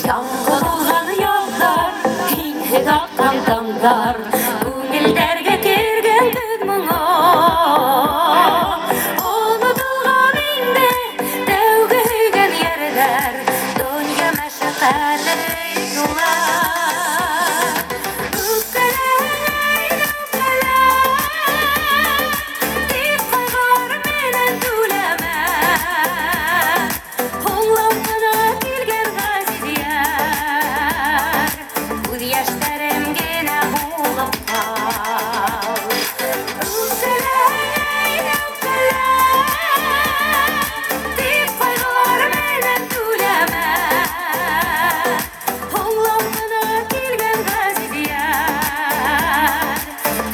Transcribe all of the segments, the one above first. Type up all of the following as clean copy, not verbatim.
Yağmurlan yollar, pinhe kalkan damlar, Gönüllerge kirgen düzmüňo. Unutulgan inde, dewge hüýgen yerler, Dünýä meşakkatly dular. Üpkeleň, dip gaýgar menen düleme. Hoňlapyna kilgen gaziýar, göz ýaşlarym gene huňlap kal. Üpkeleň, dip gaýgar menen düleme. Hoňlapyna kilgen gaziýar,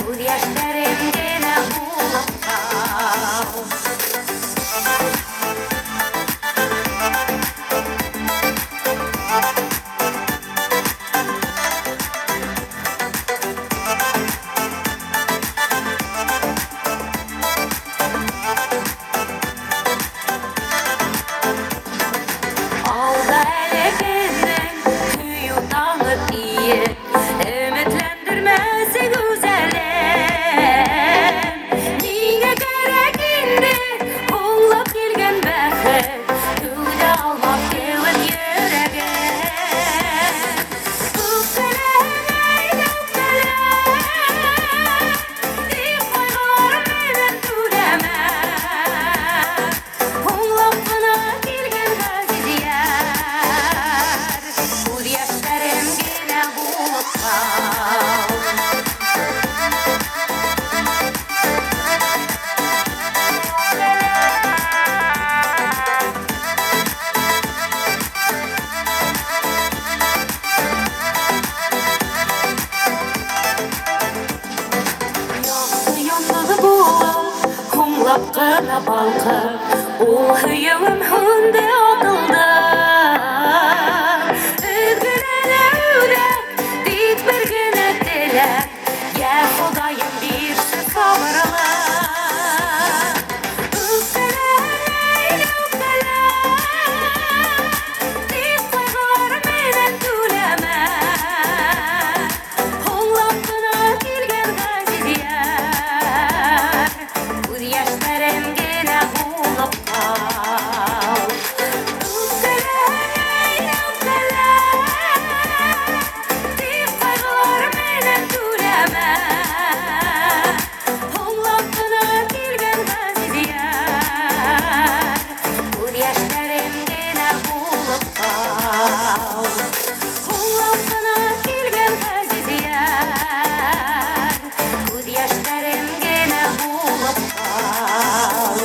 göz ýaşlarym gene huňlap kal. Alda elekenden küyü dağıt diye ümitlendirmesi güzelim. Niye gerek indi kollap gelgen bähet, tüle almak gewet yüreğe. Üpkeleň, dip gaýgar menen düleme. Hoňlapyna kilgen gaziýar, göz ýaşlarym gene huňlap kal. Yanmalı bulan, humlap gana balkıp, ol hüyümüm hünde atıldı. Üzgünene ürek, dik bir güne dilek, ya Hudaýym bir sabırlı. Üpkeleň, dip gaýgar menen düleme. Hoňlapyna kilgen gaziýar, göz ýaşlarym gene huňlap kal. Üpkeleň, dip gaýgar menen düleme. Hoňlapyna kilgen gaziýar, göz ýaşlarym gene huňlap kal. Hoňlapyna kilgen gaziýar, göz ýaşlarym gene huňlap kal.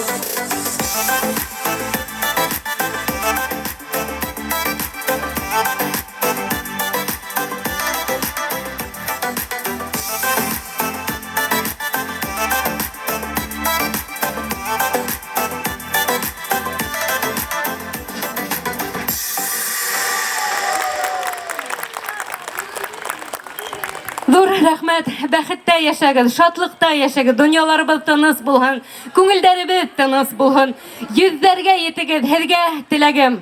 Dur rahmet, bäxitde ýaşagyň, şatlykda ýaşagyň, dünýalarybız tynys bolhan, köňüllerimiz tynys bolhan, ýüzlerge ýetigin, herge tilegim.